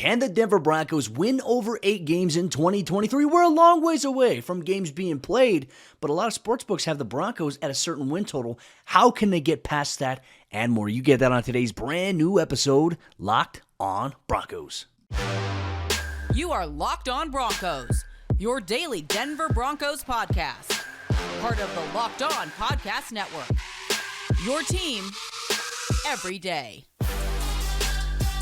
Can the Denver Broncos win over 8 games in 2023? We're a long ways away from games being played, but a lot of sportsbooks have the Broncos at a certain win total. How can they get past that and more? You get that on today's brand new episode, Locked on Broncos. You are Locked on Broncos, your daily Denver Broncos podcast. Part of the Locked on Podcast Network. Your team every day.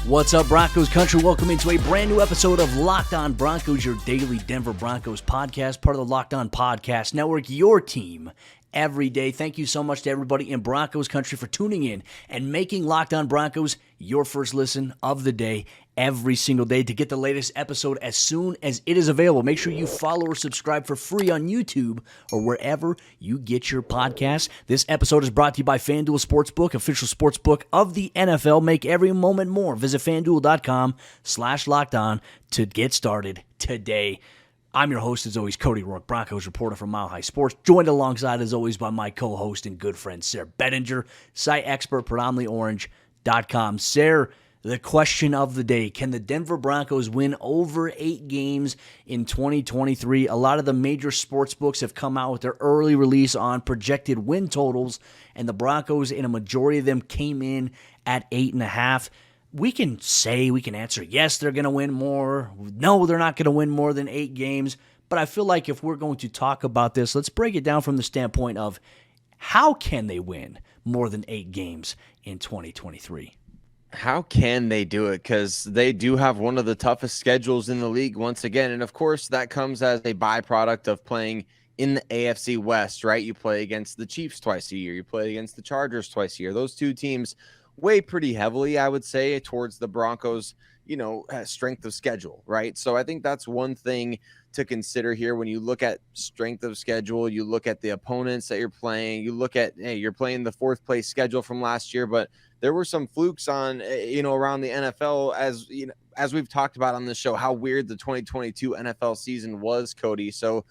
What's up, Broncos Country? Welcome into a brand new episode of Locked on Broncos, your daily Denver Broncos podcast, part of the Locked on Podcast Network, your team every day. Thank you so much to everybody in Broncos Country for tuning in and making Locked on Broncos your first listen of the day every single day. To get the latest episode as soon as it is available, make sure you follow or subscribe for free on YouTube or wherever you get your podcasts. This episode is brought to you by FanDuel Sportsbook, official sportsbook of the NFL. Make every moment more. Visit FanDuel.com/lockedon to get started today. I'm your host, as always, Cody Roark, Broncos reporter from Mile High Sports, joined alongside, as always, by my co-host and good friend, Sayre Bedinger, site expert, predominantlyorange.com. Sayre, the question of the day: can the Denver Broncos win over 8 games in 2023? A lot of the major sports books have come out with their early release on projected win totals, and the Broncos, in a majority of them, came in at 8.5. We can answer, yes, they're going to win more. No, they're not going to win more than 8 games. But I feel like if we're going to talk about this, let's break it down from the standpoint of how can they win more than 8 games in 2023? How can they do it? Because they do have one of the toughest schedules in the league once again. And of course, that comes as a byproduct of playing in the AFC West, right? You play against the Chiefs twice a year. You play against the Chargers twice a year. Those two teams weigh pretty heavily, I would say, towards the Broncos, strength of schedule, right? So I think that's one thing to consider here when you look at strength of schedule. You look at the opponents that you're playing. You look at, hey, you're playing the 4th place schedule from last year, but there were some flukes on, around the NFL, as we've talked about on this show, how weird the 2022 NFL season was, Cody. So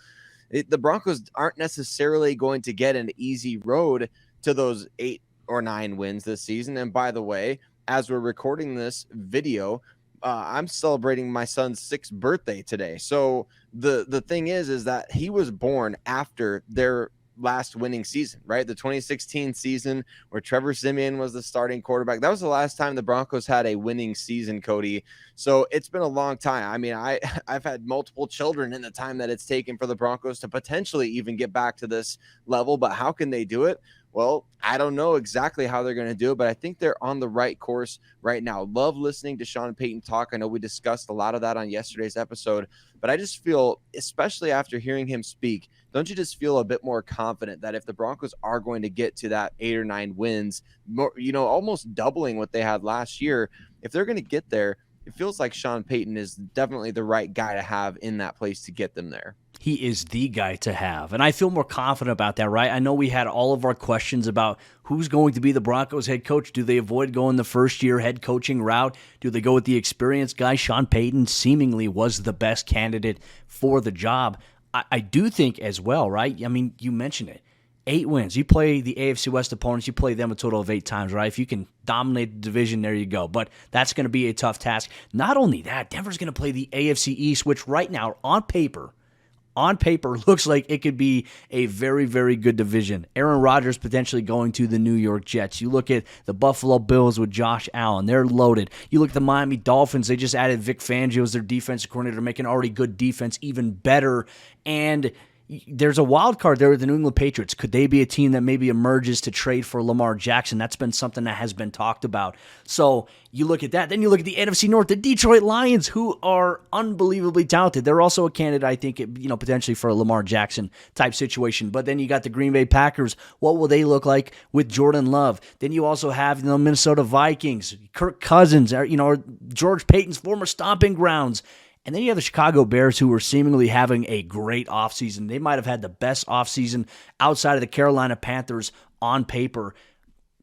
the Broncos aren't necessarily going to get an easy road to those 8 or 9 wins this season. And by the way, as we're recording this video, I'm celebrating my son's 6th birthday today. So the thing is that he was born after their last winning season, right? The 2016 season where Trevor Siemian was the starting quarterback. That was the last time the Broncos had a winning season, Cody. So it's been a long time. I mean, I've had multiple children in the time that it's taken for the Broncos to potentially even get back to this level, but how can they do it? Well, I don't know exactly how they're going to do it, but I think they're on the right course right now. Love listening to Sean Payton talk. I know we discussed a lot of that on yesterday's episode, but I just feel, especially after hearing him speak, don't you just feel a bit more confident that if the Broncos are going to get to that 8 or 9 wins, more, almost doubling what they had last year, if they're going to get there, it feels like Sean Payton is definitely the right guy to have in that place to get them there. He is the guy to have, and I feel more confident about that, right? I know we had all of our questions about who's going to be the Broncos head coach. Do they avoid going the first-year head coaching route? Do they go with the experienced guy? Sean Payton seemingly was the best candidate for the job. I do think as well, right? I mean, you mentioned it. 8 wins. You play the AFC West opponents, you play them a total of 8 times, right? If you can dominate the division, there you go. But that's going to be a tough task. Not only that, Denver's going to play the AFC East, which right now, on paper, looks like it could be a very, very good division. Aaron Rodgers potentially going to the New York Jets. You look at the Buffalo Bills with Josh Allen. They're loaded. You look at the Miami Dolphins. They just added Vic Fangio as their defensive coordinator, making already good defense even better. And there's a wild card there with the New England Patriots. Could they be a team that maybe emerges to trade for Lamar Jackson? That's been something that has been talked about. So you look at that. Then you look at the NFC North, the Detroit Lions, who are unbelievably talented. They're also a candidate, I think, potentially for a Lamar Jackson type situation. But then you got the Green Bay Packers. What will they look like with Jordan Love? Then you also have the Minnesota Vikings, Kirk Cousins, or George Payton's former stomping grounds. And then you have the Chicago Bears, who are seemingly having a great offseason. They might have had the best offseason outside of the Carolina Panthers on paper.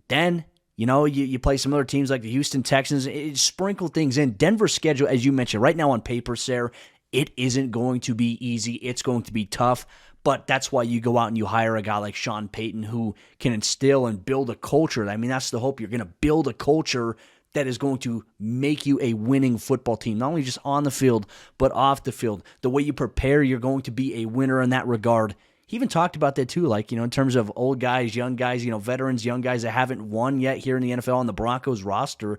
Then, you play some other teams like the Houston Texans. Sprinkle things in. Denver's schedule, as you mentioned, right now on paper, Sayre, it isn't going to be easy. It's going to be tough. But that's why you go out and you hire a guy like Sean Payton who can instill and build a culture. I mean, that's the hope. You're going to build a culture that is going to make you a winning football team, not only just on the field, but off the field. The way you prepare, you're going to be a winner in that regard. He even talked about that too, like, in terms of old guys, young guys, veterans, young guys that haven't won yet here in the NFL on the Broncos roster.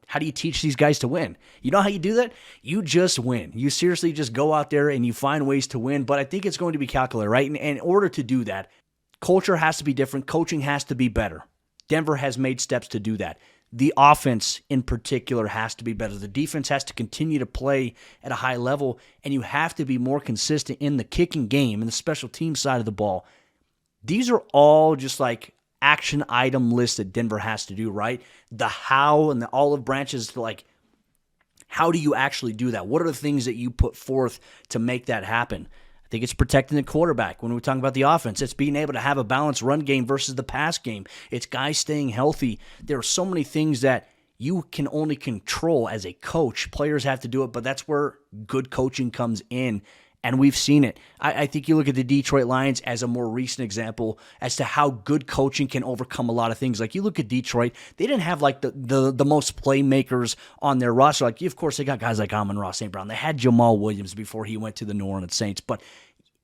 How do you teach these guys to win? You know how you do that? You just win. You seriously just go out there and you find ways to win, but I think it's going to be calculated, right? And in order to do that, culture has to be different. Coaching has to be better. Denver has made steps to do that. The offense in particular has to be better. The defense has to continue to play at a high level, and you have to be more consistent in the kicking game and the special team side of the ball. These are all just like action item lists that Denver has to do, right? The how and the olive branches to like, how do you actually do that? What are the things that you put forth to make that happen? I think it's protecting the quarterback. When we're talking about the offense, it's being able to have a balanced run game versus the pass game. It's guys staying healthy. There are so many things that you can only control as a coach. Players have to do it, but that's where good coaching comes in, and we've seen it. I think you look at the Detroit Lions as a more recent example as to how good coaching can overcome a lot of things. Like, you look at Detroit, they didn't have like the most playmakers on their roster. Like, of course, they got guys like Amon-Ra St. Brown. They had Jamal Williams before he went to the New Orleans Saints, but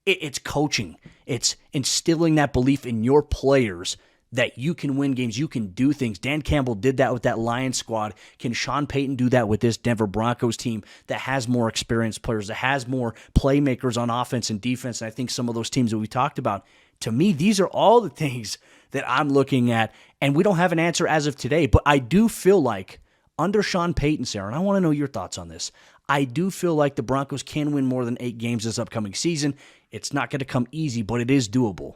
it's coaching. It's instilling that belief in your players that you can win games, you can do things. Dan Campbell did that with that Lions squad. Can Sean Payton do that with this Denver Broncos team that has more experienced players, that has more playmakers on offense and defense? And I think some of those teams that we talked about, to me, these are all the things that I'm looking at, and we don't have an answer as of today, but I do feel like under Sean Payton, Sayre, and I want to know your thoughts on this, I do feel like the Broncos can win more than 8 games this upcoming season. It's not going to come easy, but it is doable.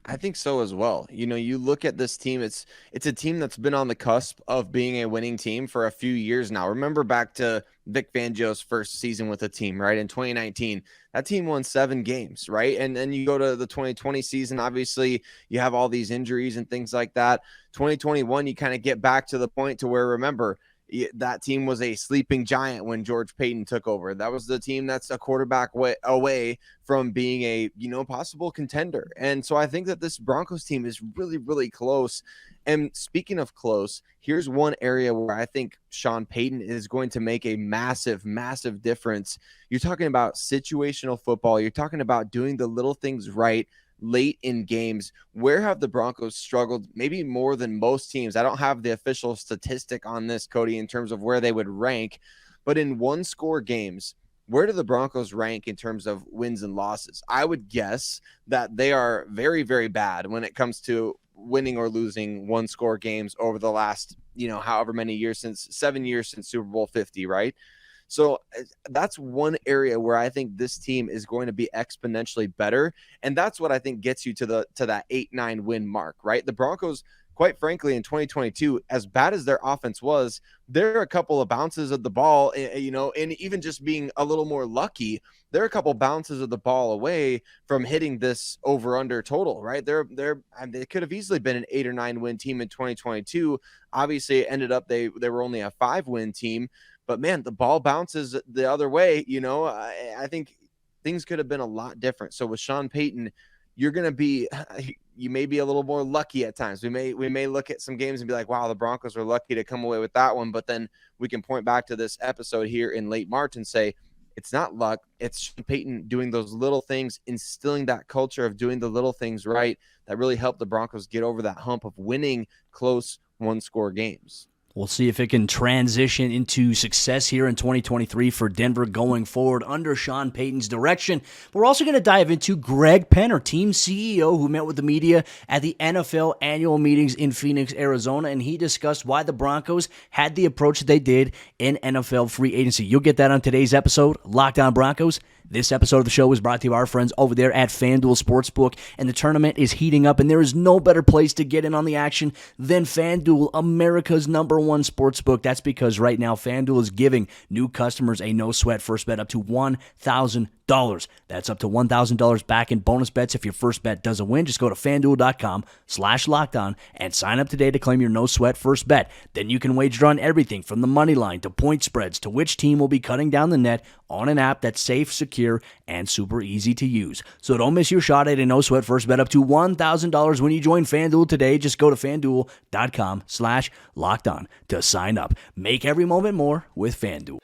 I think so as well. You look at this team, it's a team that's been on the cusp of being a winning team for a few years now. Remember back to Vic Fangio's first season with the team, right? In 2019, that team won 7 games, right? And then you go to the 2020 season, obviously you have all these injuries and things like that. 2021, you kind of get back to the point to where, remember, that team was a sleeping giant when George Payton took over. That was the team that's a quarterback away from being a, possible contender. And so I think that this Broncos team is really, really close. And speaking of close, here's one area where I think Sean Payton is going to make a massive, massive difference. You're talking about situational football. You're talking about doing the little things right late in games. Where have the Broncos struggled? Maybe more than most teams. I don't have the official statistic on this, Cody, in terms of where they would rank, but in one-score games, where do the Broncos rank in terms of wins and losses? I would guess that they are very, very bad when it comes to winning or losing one-score games over the last, however many years, 7 years since Super Bowl 50, right? So that's one area where I think this team is going to be exponentially better. And that's what I think gets you to that 8-9 win mark, right? The Broncos, quite frankly, in 2022, as bad as their offense was, there are a couple of bounces of the ball, and even just being a little more lucky, there are a couple bounces of the ball away from hitting this over-under total, right? They could have easily been an 8 or 9 win team in 2022. Obviously, it ended up they were only a 5-win team. But, man, the ball bounces the other way. I think things could have been a lot different. So with Sean Payton, you may be a little more lucky at times. We may look at some games and be like, wow, the Broncos were lucky to come away with that one. But then we can point back to this episode here in late March and say, it's not luck. It's Sean Payton doing those little things, instilling that culture of doing the little things right that really helped the Broncos get over that hump of winning close one-score games. We'll see if it can transition into success here in 2023 for Denver going forward under Sean Payton's direction. But we're also going to dive into Greg Penner, team CEO, who met with the media at the NFL annual meetings in Phoenix, Arizona, and he discussed why the Broncos had the approach that they did in NFL free agency. You'll get that on today's episode, Locked On Broncos. This episode of the show is brought to you by our friends over there at FanDuel Sportsbook, and the tournament is heating up, and there is no better place to get in on the action than FanDuel, America's #1 sportsbook. That's because right now FanDuel is giving new customers a no-sweat first bet up to $1,000. That's up to $1,000 back in bonus bets if your first bet doesn't win. Just go to FanDuel.com/lockedon and sign up today to claim your no-sweat first bet. Then you can wager on everything from the money line to point spreads to which team will be cutting down the net on an app that's safe, secure, and super easy to use. So don't miss your shot at a no-sweat first bet up to $1,000 when you join FanDuel today. Just go to FanDuel.com/lockedon to sign up. Make every moment more with FanDuel.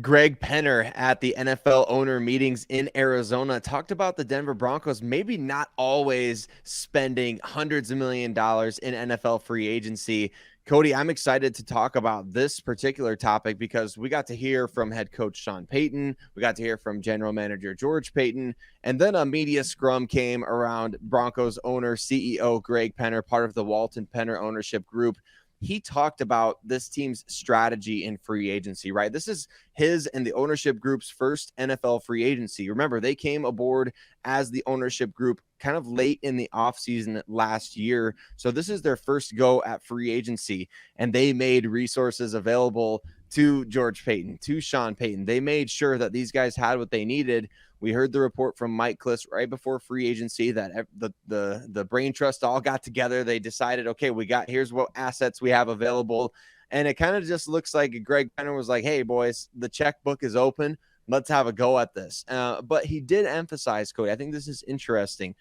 Greg Penner at the NFL owner meetings in Arizona talked about the Denver Broncos maybe not always spending hundreds of $millions in NFL free agency. Cody, I'm excited to talk about this particular topic because we got to hear from head coach Sean Payton. We got to hear from general manager George Payton. And then a media scrum came around Broncos owner, CEO Greg Penner, part of the Walton Penner ownership group. He talked about this team's strategy in free agency, right? This is his and the ownership group's first NFL free agency. Remember, they came aboard as the ownership group kind of late in the offseason last year. So this is their first go at free agency, and they made resources available to George Payton, to Sean Payton. They made sure that these guys had what they needed. We heard the report from Mike Kliss right before free agency that the brain trust all got together. They decided, okay, here's what assets we have available. And it kind of just looks like Greg Penner was like, hey, boys, the checkbook is open. Let's have a go at this. But he did emphasize, Cody, I think this is interesting.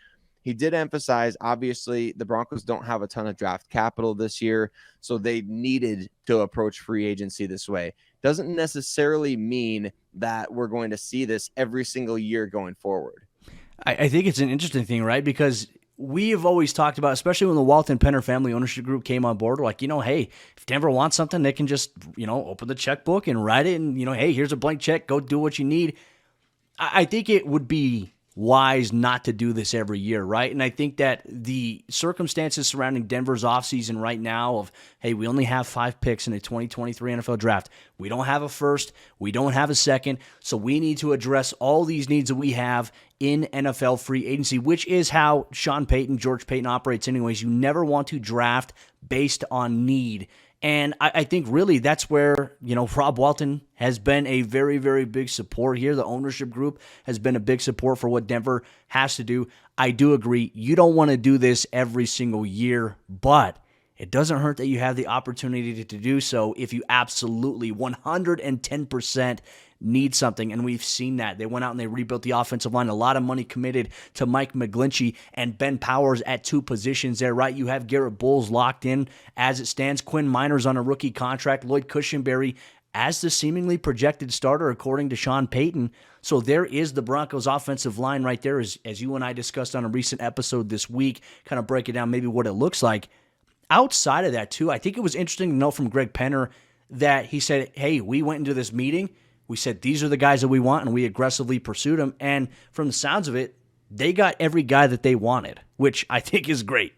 He did emphasize, obviously, the Broncos don't have a ton of draft capital this year, so they needed to approach free agency this way. Doesn't necessarily mean that we're going to see this every single year going forward. I think it's an interesting thing, right? Because we have always talked about, especially when the Walton Penner family ownership group came on board, like, hey, if Denver wants something, they can just, open the checkbook and write it and, hey, here's a blank check, go do what you need. I think it would be wise not to do this every year, right? And I think that the circumstances surrounding Denver's offseason right now of, hey, we only have 5 picks in the 2023 NFL draft. We don't have a first. We don't have a second. So we need to address all these needs that we have in NFL free agency, which is how Sean Payton, George Payton operates anyways. You never want to draft based on need. And I think really that's where, Rob Walton has been a very, very big support here. The ownership group has been a big support for what Denver has to do. I do agree. You don't want to do this every single year, but it doesn't hurt that you have the opportunity to do so if you absolutely 110% need something, and we've seen that. They went out and they rebuilt the offensive line. A lot of money committed to Mike McGlinchey and Ben Powers at 2 positions there, right? You have Garrett Bowles locked in as it stands. Quinn Miners on a rookie contract. Lloyd Cushenberry as the seemingly projected starter, according to Sean Payton. So there is the Broncos offensive line right there, as you and I discussed on a recent episode this week, kind of break it down maybe what it looks like. Outside of that, too, I think it was interesting to know from Greg Penner that he said, hey, we went into this meeting, we said these are the guys that we want, and we aggressively pursued them. And from the sounds of it, they got every guy that they wanted, which I think is great.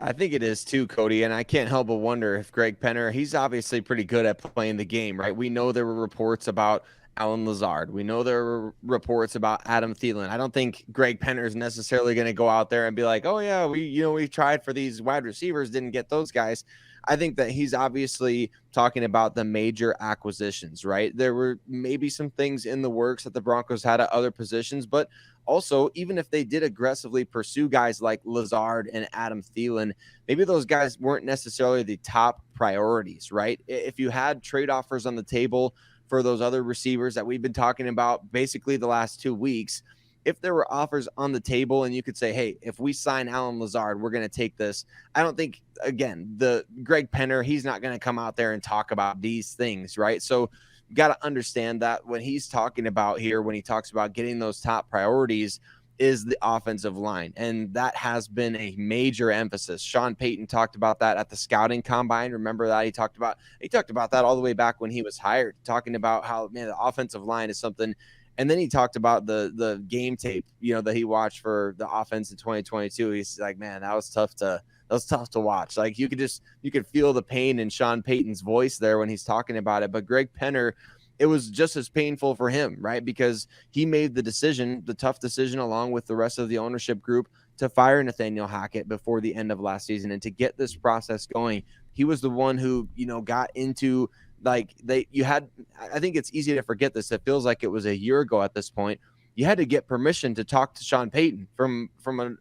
I think it is too, Cody, and I can't help but wonder if Greg Penner, he's obviously pretty good at playing the game, right? We know there were reports about Allen Lazard. We know there were reports about Adam Thielen. I don't think Greg Penner is necessarily going to go out there and be like, oh yeah, we tried for these wide receivers, didn't get those guys. I think that he's obviously talking about the major acquisitions, right? There were maybe some things in the works that the Broncos had at other positions, but also, even if they did aggressively pursue guys like Lazard and Adam Thielen, maybe those guys weren't necessarily the top priorities, right? If you had trade offers on the table for those other receivers that we've been talking about basically the last 2 weeks, if there were offers on the table and you could say, hey, if we sign Allen Lazard, we're going to take this. I don't think, again, the Greg Penner, he's not going to come out there and talk about these things, right? So you got to understand that when he's talking about here, when he talks about getting those top priorities, is the offensive line. And that has been a major emphasis. Sean Payton talked about that at the scouting combine. Remember that? He talked about that all the way back when he was hired, talking about how, man, the offensive line is something. And then he talked about the game tape, that he watched for the offense in 2022. He's like, man, that was tough to watch. Like you could feel the pain in Sean Payton's voice there when he's talking about it. But Greg Penner, it was just as painful for him, right? Because he made the tough decision along with the rest of the ownership group to fire Nathaniel Hackett before the end of last season. And to get this process going, he was the one who, got into like I think it's easy to forget this. It feels like it was a year ago at this point. You had to get permission to talk to Sean Payton from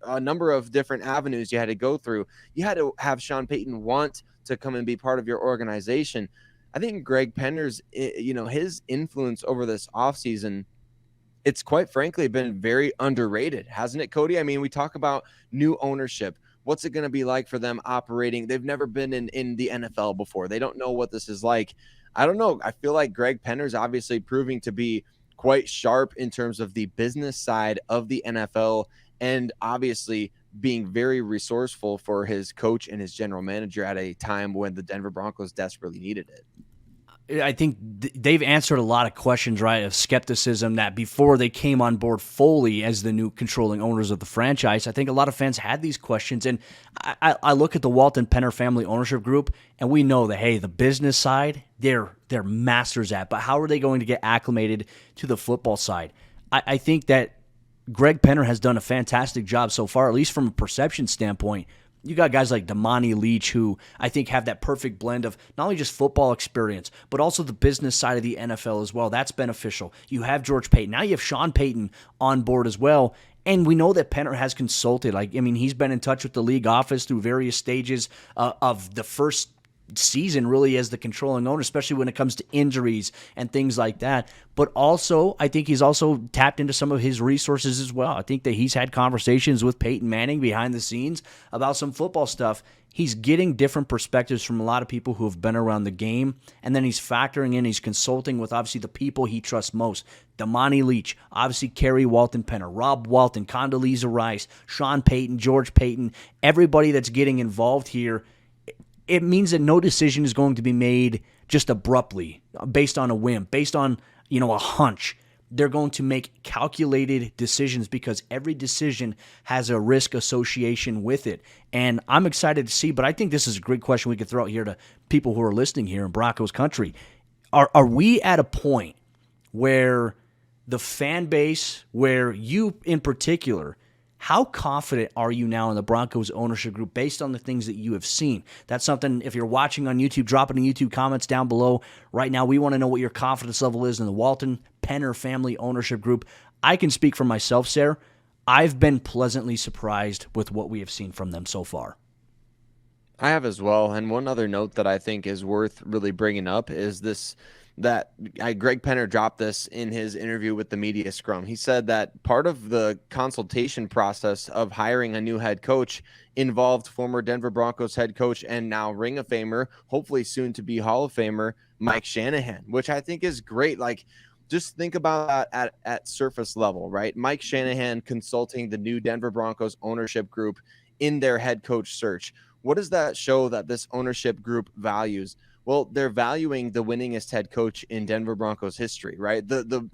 a number of different avenues you had to go through. You had to have Sean Payton want to come and be part of your organization. I think Greg Penner's, his influence over this offseason, it's quite frankly been very underrated, hasn't it, Cody? I mean, we talk about new ownership. What's it going to be like for them operating? They've never been in the NFL before. They don't know what this is like. I don't know. I feel like Greg Penner's obviously proving to be quite sharp in terms of the business side of the NFL, and obviously being very resourceful for his coach and his general manager at a time when the Denver Broncos desperately needed it. I think they've answered a lot of questions, right, of skepticism that before they came on board fully as the new controlling owners of the franchise. I think a lot of fans had these questions, and I look at the Walton Penner family ownership group, and we know that, hey, the business side, they're masters at, but how are they going to get acclimated to the football side? I think that Greg Penner has done a fantastic job so far, at least from a perception standpoint. You got guys like Damani Leach who I think have that perfect blend of not only just football experience, but also the business side of the NFL as well. That's beneficial. You have George Payton. Now you have Sean Payton on board as well. And we know that Penner has consulted. He's been in touch with the league office through various stages of the first season really as the controlling owner, especially when it comes to injuries and things like that. But also, I think he's also tapped into some of his resources as well. I think that he's had conversations with Peyton Manning behind the scenes about some football stuff. He's getting different perspectives from a lot of people who have been around the game, and then he's factoring in, he's consulting with obviously the people he trusts most. Damani Leach, obviously Kerry Walton Penner, Rob Walton, Condoleezza Rice, Sean Payton, George Payton, everybody that's getting involved here. It means that no decision is going to be made just abruptly, based on a whim, based on, a hunch. They're going to make calculated decisions because every decision has a risk association with it. And I'm excited to see, but I think this is a great question we could throw out here to people who are listening here in Broncos country. Are we at a point where the fan base, where you in particular, how confident are you now in the Broncos ownership group based on the things that you have seen? That's something, if you're watching on YouTube, drop it in YouTube comments down below. Right now, we want to know what your confidence level is in the Walton Penner family ownership group. I can speak for myself, Sayre. I've been pleasantly surprised with what we have seen from them so far. I have as well. And one other note that I think is worth really bringing up is Greg Penner dropped this in his interview with the media scrum. He said that part of the consultation process of hiring a new head coach involved former Denver Broncos head coach and now Ring of Famer, hopefully soon to be Hall of Famer, Mike Shanahan, which I think is great. Like, just think about that at surface level, right? Mike Shanahan consulting the new Denver Broncos ownership group in their head coach search. What does that show that this ownership group values? Well, they're valuing the winningest head coach in Denver Broncos history, right? The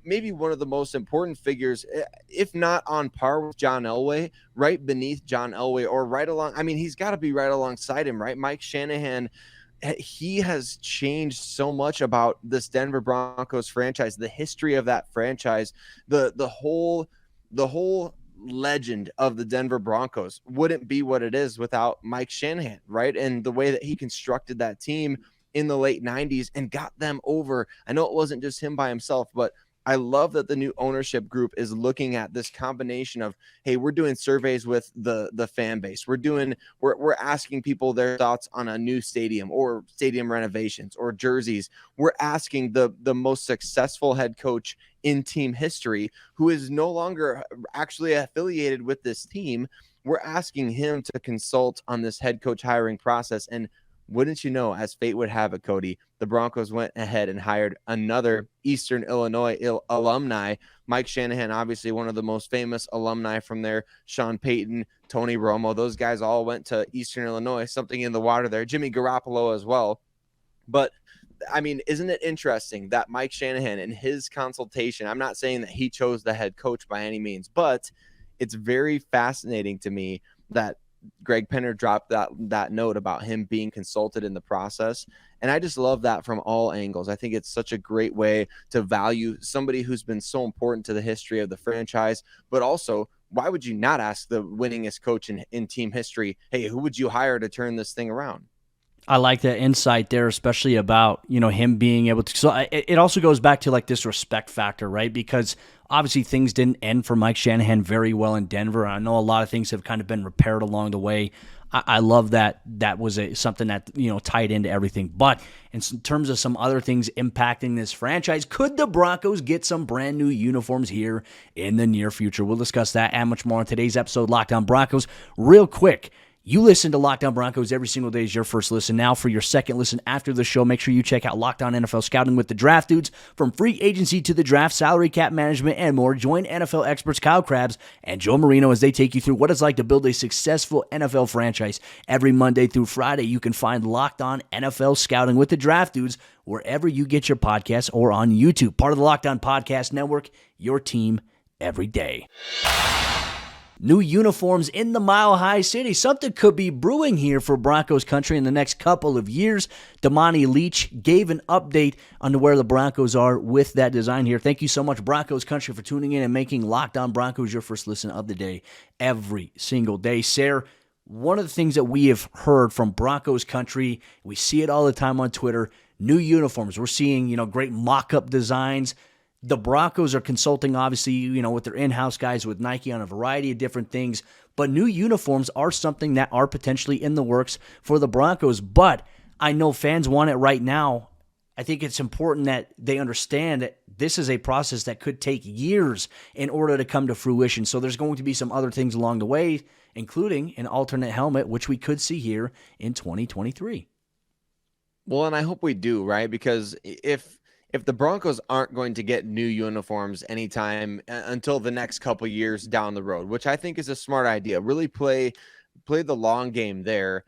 maybe one of the most important figures, if not on par with John Elway, right beneath John Elway, or right along. I mean, he's got to be right alongside him, right? Mike Shanahan, he has changed so much about this Denver Broncos franchise, the history of that franchise, the whole legend of the Denver Broncos wouldn't be what it is without Mike Shanahan, right? And the way that he constructed that team in the late 90s and got them over. I know it wasn't just him by himself, but I love that the new ownership group is looking at this combination of, hey, we're doing surveys with the fan base. We're asking people their thoughts on a new stadium or stadium renovations or jerseys. We're asking the most successful head coach in team history, who is no longer actually affiliated with this team. We're asking him to consult on this head coach hiring process. And wouldn't you know, as fate would have it, Cody, the Broncos went ahead and hired another Eastern Illinois alumni. Mike Shanahan, obviously one of the most famous alumni from there. Sean Payton, Tony Romo, those guys all went to Eastern Illinois. Something in the water there. Jimmy Garoppolo as well. But I mean, isn't it interesting that Mike Shanahan in his consultation, I'm not saying that he chose the head coach by any means, but it's very fascinating to me that Greg Penner dropped that note about him being consulted in the process. And I just love that from all angles. I think it's such a great way to value somebody who's been so important to the history of the franchise, but also, why would you not ask the winningest coach in team history, hey, who would you hire to turn this thing around? I like that insight there, especially about, him being able to. So it also goes back to like this respect factor, right? Because obviously things didn't end for Mike Shanahan very well in Denver. I know a lot of things have kind of been repaired along the way. I love that was something that, tied into everything. But in terms of some other things impacting this franchise, could the Broncos get some brand new uniforms here in the near future? We'll discuss that and much more on today's episode, Locked On Broncos. Real quick, you listen to Locked On Broncos every single day is your first listen. Now for your second listen after the show, make sure you check out Locked On NFL Scouting with the Draft Dudes. From free agency to the draft, salary cap management, and more, join NFL experts Kyle Krabs and Joe Marino as they take you through what it's like to build a successful NFL franchise. Every Monday through Friday, you can find Locked On NFL Scouting with the Draft Dudes wherever you get your podcasts or on YouTube. Part of the Locked On Podcast Network, your team every day. New uniforms in the Mile High City. Something could be brewing here for Broncos Country in the next couple of years. Damani Leach gave an update on where the Broncos are with that design here. Thank you so much, Broncos Country, for tuning in and making Locked On Broncos your first listen of the day every single day. Sayre, one of the things that we have heard from Broncos Country, we see it all the time on Twitter, new uniforms. We're seeing, great mock-up designs. The Broncos are consulting, obviously, with their in-house guys with Nike on a variety of different things. But new uniforms are something that are potentially in the works for the Broncos. But I know fans want it right now. I think it's important that they understand that this is a process that could take years in order to come to fruition. So there's going to be some other things along the way, including an alternate helmet, which we could see here in 2023. Well, and I hope we do, right? Because if the Broncos aren't going to get new uniforms anytime until the next couple years down the road, which I think is a smart idea, really play the long game there.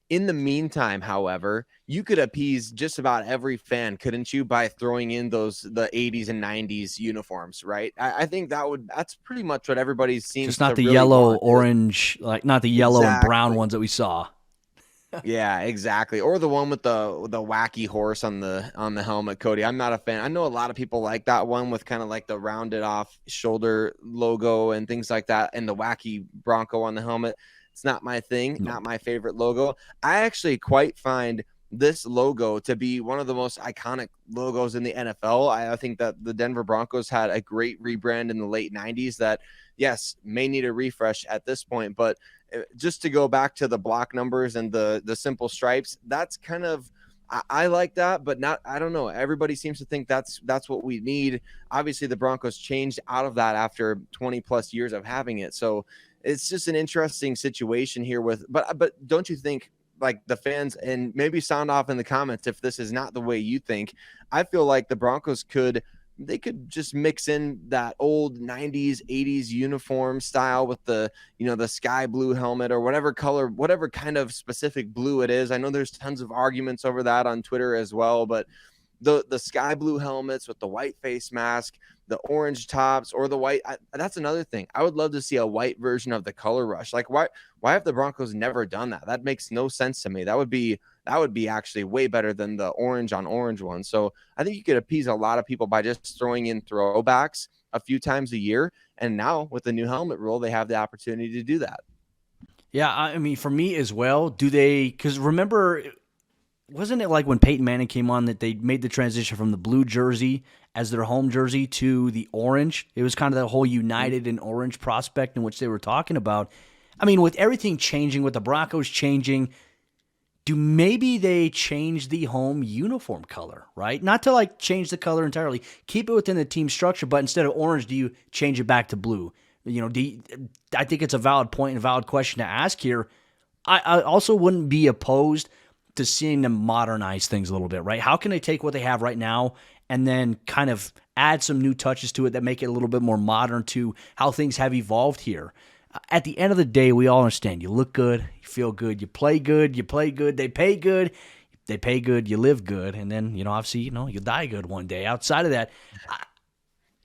In the meantime, however, you could appease just about every fan, couldn't you, by throwing in the 80s and 90s uniforms, right? I think that's pretty much what everybody seems to just not the really yellow, want. orange, like not the yellow and brown ones that we saw. Yeah, exactly. Or the one with the wacky horse on the helmet, Cody. I'm not a fan. I know a lot of people like that one with kind of like the rounded off shoulder logo and things like that, and the wacky Bronco on the helmet. It's not my thing, not my favorite logo. I actually quite find this logo to be one of the most iconic logos in the NFL. I think that the Denver Broncos had a great rebrand in the late 90s that, yes, may need a refresh at this point, but just to go back to the block numbers and the simple stripes, that's kind of, I like that, but not, I don't know. Everybody seems to think that's what we need. Obviously the Broncos changed out of that after 20 plus years of having it. So it's just an interesting situation here but don't you think, like, the fans, and maybe sound off in the comments if this is not the way you think, I feel like the Broncos could just mix in that old 90s, 80s uniform style with the sky blue helmet or whatever color, whatever kind of specific blue it is. I know there's tons of arguments over that on Twitter as well, but the sky blue helmets with the white face mask, the orange tops, or the white. That's another thing. I would love to see a white version of the color rush. Like, why have the Broncos never done that? That makes no sense to me. That would be actually way better than the orange on orange one. So I think you could appease a lot of people by just throwing in throwbacks a few times a year. And now with the new helmet rule, they have the opportunity to do that. Yeah, I mean, for me as well, because remember, wasn't it like when Peyton Manning came on that they made the transition from the blue jersey as their home jersey to the orange? It was kind of that whole united and orange prospect in which they were talking about. I mean, with everything changing, with the Broncos changing, maybe they change the home uniform color, right? Not to like change the color entirely, keep it within the team structure, but instead of orange, do you change it back to blue? I think it's a valid point and a valid question to ask here. I also wouldn't be opposed to seeing them modernize things a little bit, right? How can they take what they have right now and then kind of add some new touches to it that make it a little bit more modern to how things have evolved here? At the end of the day, we all understand you look good, you feel good, you play good, they pay good, you live good, and then, obviously, you'll die good one day. Outside of that,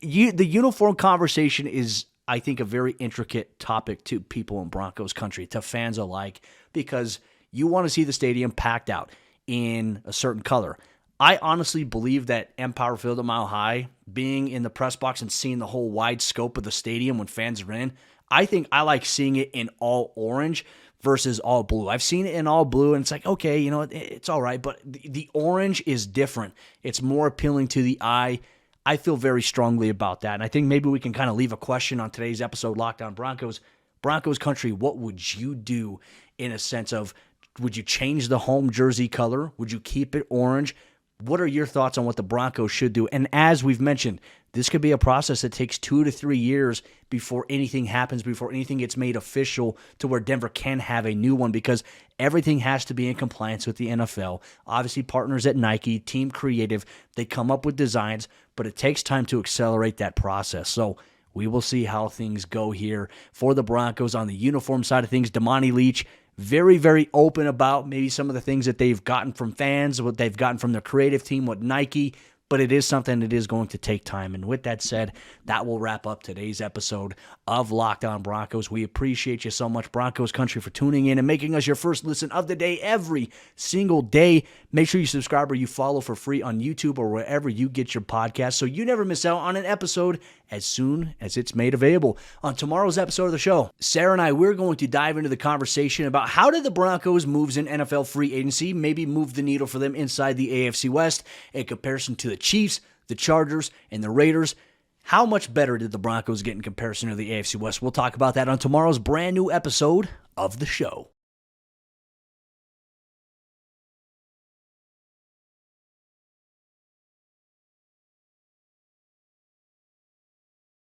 the uniform conversation is, I think, a very intricate topic to people in Broncos country, to fans alike, because you want to see the stadium packed out in a certain color. I honestly believe that Empire Field at Mile High, being in the press box and seeing the whole wide scope of the stadium when fans are in, I think I like seeing it in all orange versus all blue. I've seen it in all blue, and it's like, okay, you know, it's all right, but the orange is different. It's more appealing to the eye. I feel very strongly about that, and I think maybe we can kind of leave a question on today's episode, Locked On Broncos. Broncos Country, what would you do in a sense of, would you change the home jersey color? Would you keep it orange? What are your thoughts on what the Broncos should do? And as we've mentioned, this could be a process that takes 2 to 3 years before anything happens, before anything gets made official to where Denver can have a new one, because everything has to be in compliance with the NFL. Obviously, partners at Nike, Team Creative, they come up with designs, but it takes time to accelerate that process. So we will see how things go here for the Broncos on the uniform side of things. Damani Leach, very, very open about maybe some of the things that they've gotten from fans, what they've gotten from their creative team, what Nike, but it is something that is going to take time. And with that said, that will wrap up today's episode of Locked On Broncos. We appreciate you so much, Broncos Country, for tuning in and making us your first listen of the day every single day. Make sure you subscribe or you follow for free on YouTube or wherever you get your podcasts so you never miss out on an episode as soon as it's made available. On tomorrow's episode of the show, Sayre and I, we're going to dive into the conversation about how did the Broncos' moves in NFL free agency maybe move the needle for them inside the AFC West in comparison to the Chiefs, the Chargers, and the Raiders. How much better did the Broncos get in comparison to the AFC West? We'll talk about that on tomorrow's brand new episode of the show.